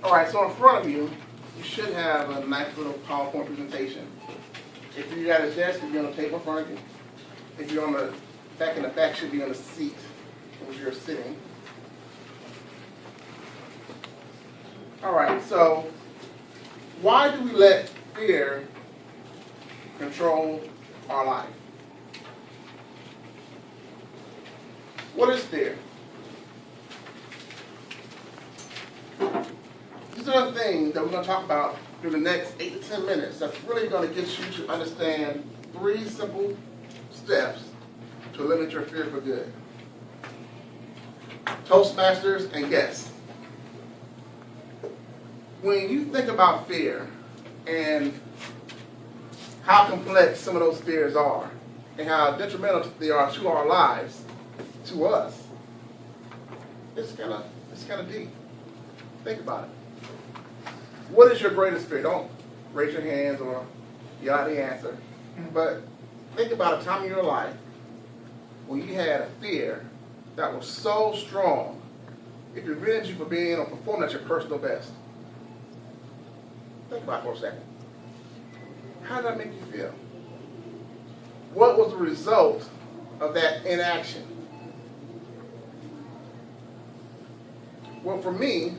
All right, so in front of you, you should have a nice little PowerPoint presentation. If you're at a desk, it'll be on the table in front of you. If you're on the back in the back, should be on the seat in which you're sitting. All right, so why do we let fear control our life? What is fear? These are the things that we're going to talk about through the next 8 to 10 minutes that's really going to get you to understand 3 simple steps to limit your fear for good. Toastmasters and guests. When you think about fear and how complex some of those fears are and how detrimental they are to our lives, to us, it's kind of deep. Think about it. What is your greatest fear? Don't raise your hands or yell out the answer. But think about a time in your life when you had a fear that was so strong it prevented you from being or performing at your personal best. Think about it for a second. How did that make you feel? What was the result of that inaction? Well, for me,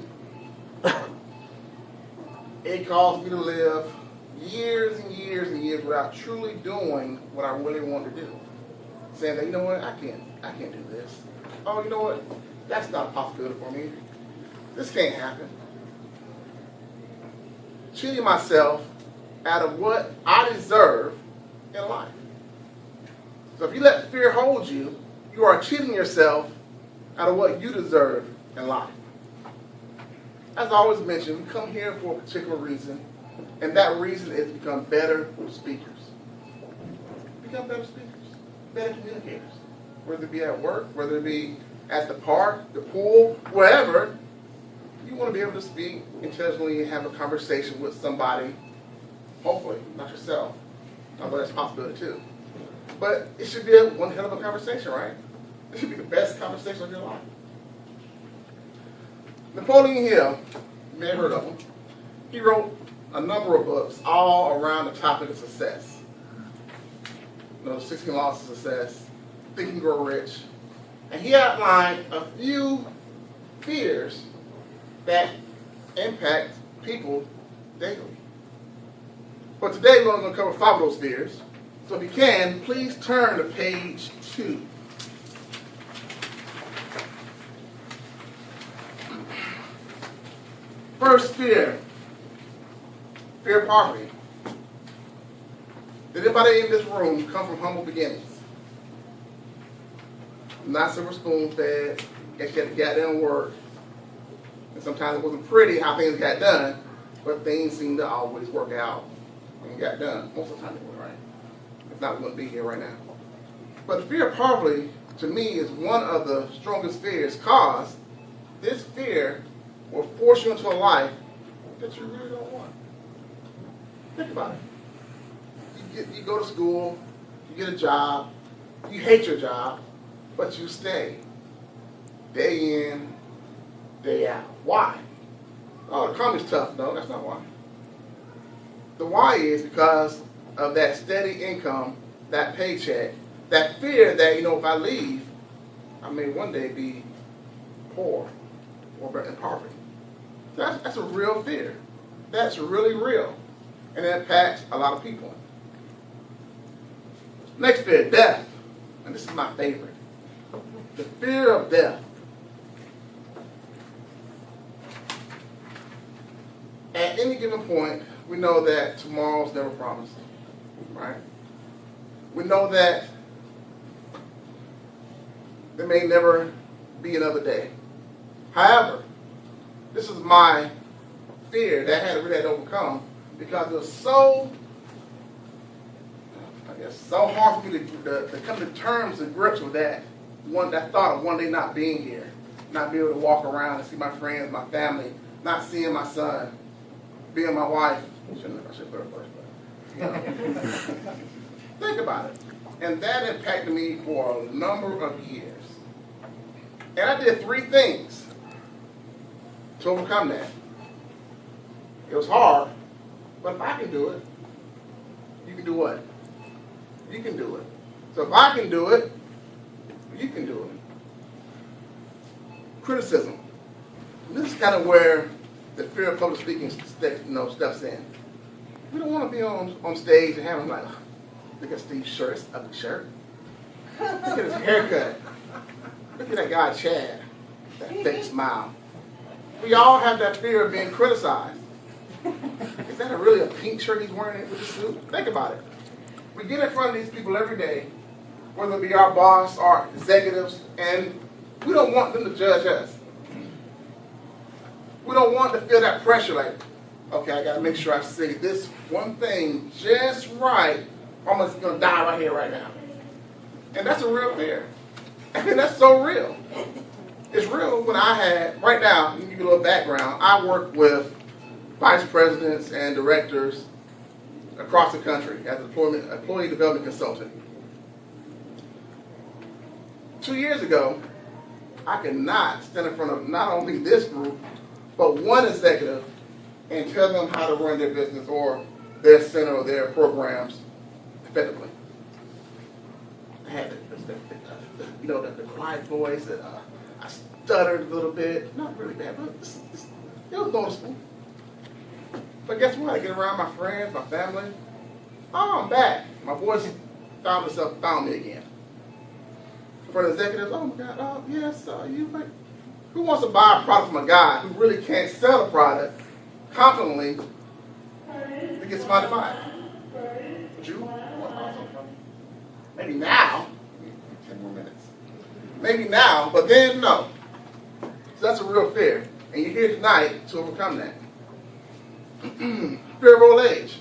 it caused me to live years and years and years without truly doing what I really wanted to do. Saying that, you know what, I can't do this. Oh, you know what, that's not a possibility for me. This can't happen. Cheating myself out of what I deserve in life. So if you let fear hold you, you are cheating yourself out of what you deserve in life. As I always mention, we come here for a particular reason, and that reason is to become better speakers. Become better speakers, better communicators. Whether it be at work, whether it be at the park, the pool, wherever, you want to be able to speak intelligently and have a conversation with somebody, hopefully, not yourself, although that's a possibility too. But it should be one hell of a conversation, right? It should be the best conversation of your life. Napoleon Hill, you may have heard of him, he wrote a number of books all around the topic of success. You know, 16 Laws of Success, Think and Grow Rich. And he outlined a few fears that impact people daily. But today we're only going to cover 5 of those fears. So if you can, please turn to page 2. First fear. Fear of poverty. Did anybody in this room come from humble beginnings? Not silver spoon fed. Guess you had to get down and work. And sometimes it wasn't pretty how things got done, but things seemed to always work out and got done. Most of the time they were, right? If not, we wouldn't be here right now. But the fear of poverty, to me, is one of the strongest fears, because this fear will force you into a life that you really don't want. Think about it. You go to school, you get a job, you hate your job, but you stay. Day in, day out. Why? Oh, the economy's tough. No, that's not why. The why is because of that steady income, that paycheck, that fear that, you know, if I leave, I may one day be poor or in poverty. That's a real fear. That's really real. And it impacts a lot of people. Next fear, death. And this is my favorite. The fear of death. At any given point, we know that tomorrow's never promised. Right? We know that there may never be another day. However, this is my fear that I had to overcome, because it was so hard for me to come to terms and grips with that thought of one day not being here, not being able to walk around and see my friends, my family, not seeing my son, being my wife. I should put her first, but think about it. And that impacted me for a number of years. And I did 3 things to overcome that. It was hard, but if I can do it, you can do what? You can do it. So if I can do it, you can do it. Criticism. And this is kind of where the fear of public speaking steps in. We don't want to be on stage and have them like, look at Steve's shirt, it's an ugly shirt. Look at his haircut. Look at that guy Chad, that fake smile. We all have that fear of being criticized. Is that really a pink shirt he's wearing with the suit? Think about it. We get in front of these people every day, whether it be our boss, our executives, and we don't want them to judge us. We don't want to feel that pressure like, okay, I got to make sure I say this one thing just right, or I'm just going to die right here, right now. And that's a real fear. I mean, that's so real. It's real when right now, to give you a little background, I work with vice presidents and directors across the country as an employee development consultant. 2 years ago, I could not stand in front of not only this group, but one executive and tell them how to run their business or their center or their programs effectively. I had the quiet voice, and I stuttered a little bit. Not really bad, but it was noticeable. But guess what? I get around my friends, my family. Oh, I'm back. My voice found me again. For the executives, oh my God, oh yes, who wants to buy a product from a guy who really can't sell a product confidently to get somebody to buy it? But you want to buy something? Maybe now. 10 more minutes. Maybe now, but then no. So that's a real fear. And you're here tonight to overcome that. Fear of old age.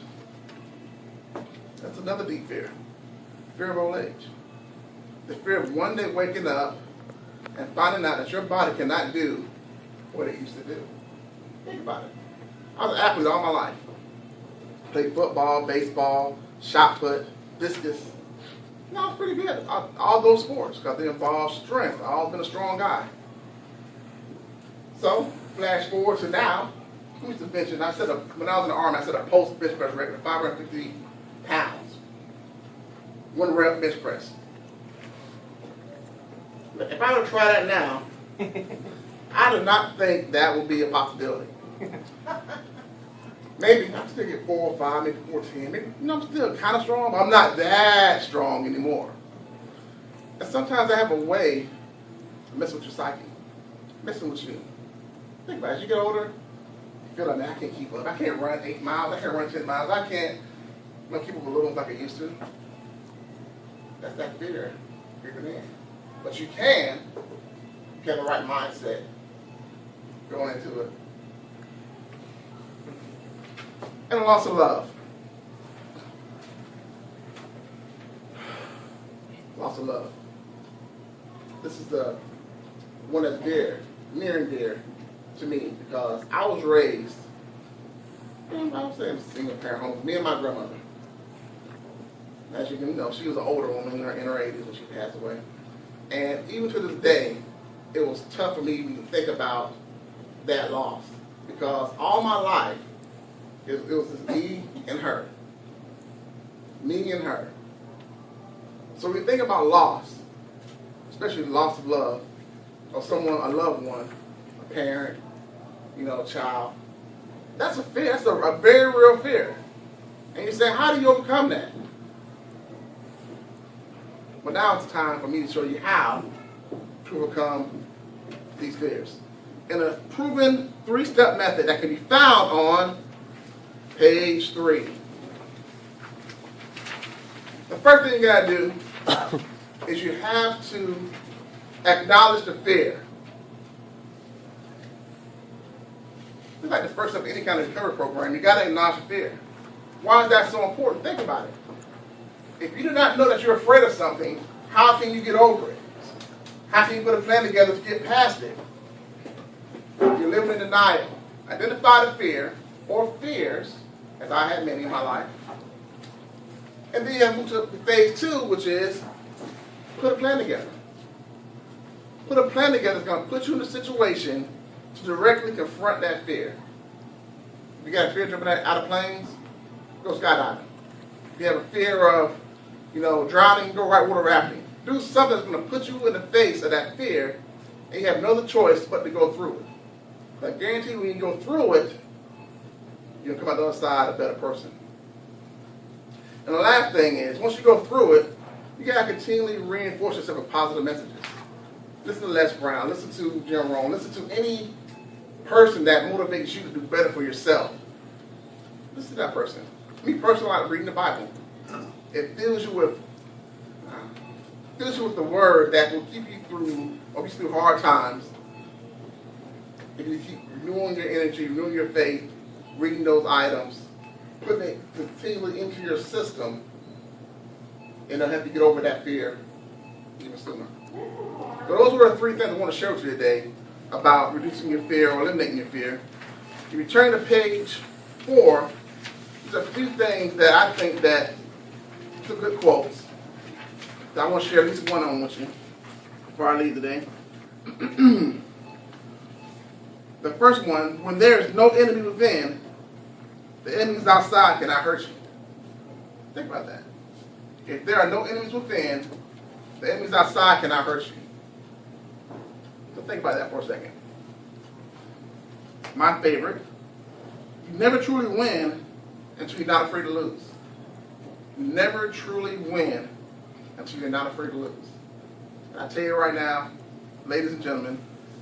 That's another deep fear. Fear of old age. The fear of one day waking up and finding out that your body cannot do what it used to do. Think about it. I was an athlete all my life. Played football, baseball, shot put, discus. I was pretty good. All those sports because they involve strength. I've always been a strong guy. So, flash forward to now. Who used to bench? And when I was in the Army, I set a post bench press record of 550 pounds. 1 rep bench press. If I were to try that now, I do not think that would be a possibility. Maybe I still get 4 or 5, maybe 410. Maybe, I'm still kind of strong, but I'm not that strong anymore. And sometimes I have a way of messing with your psyche, messing with you. Think about it. As you get older, you feel like, man, I can't keep up. I can't run 8 miles. I can't run 10 miles. I can't keep up with little ones like I used to. That's that fear creeping in. But you can get the right mindset going into it. And a loss of love. Loss of love. This is the one that's near and dear to me because I was raised, I would say, in single parent homes. Me and my grandmother. As you can know, she was an older woman in her 80s when she passed away. And even to this day, it was tough for me even to think about that loss because all my life, it was just me and her. Me and her. So when you think about loss, especially loss of love, of someone, a loved one, a parent, a child, that's a fear. That's a very real fear. And you say, how do you overcome that? But now it's time for me to show you how to overcome these fears. In a proven 3-step method that can be found on page 3. The first thing you got to do is you have to acknowledge the fear. It's like the first step of any kind of recovery program. You got to acknowledge the fear. Why is that so important? Think about it. If you do not know that you're afraid of something, how can you get over it? How can you put a plan together to get past it? You're living in denial. Identify the fear or fears, as I had many in my life. And then you move to phase 2, which is put a plan together. Put a plan together that's going to put you in a situation to directly confront that fear. If you got a fear of jumping out of planes, go skydiving. If you have a fear of, drowning, go whitewater rafting. Do something that's going to put you in the face of that fear, and you have no other choice but to go through it. But I guarantee you, when you go through it, you'll come out the other side a better person. And the last thing is, once you go through it, you got to continually reinforce yourself with positive messages. Listen to Les Brown, listen to Jim Rohn, listen to any person that motivates you to do better for yourself. Listen to that person. Me personally, I like reading the Bible. It fills you with the word that will keep you through hard times. If you keep renewing your energy, renewing your faith, reading those items, putting it continually into your system, and it'll help you get over that fear even sooner. So those were the 3 things I want to share with you today about reducing your fear or eliminating your fear. If you turn to page 4, there's a few things that I think that some good quotes that I want to share at least one of them with you before I leave today. The first one, when there is no enemy within, the enemies outside cannot hurt you. Think about that. If there are no enemies within, the enemies outside cannot hurt you. So think about that for a second. My favorite, you never truly win until you're not afraid to lose. You never truly win until you're not afraid to lose. And I tell you right now, ladies and gentlemen,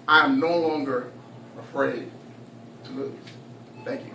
I am no longer afraid to lose. Thank you.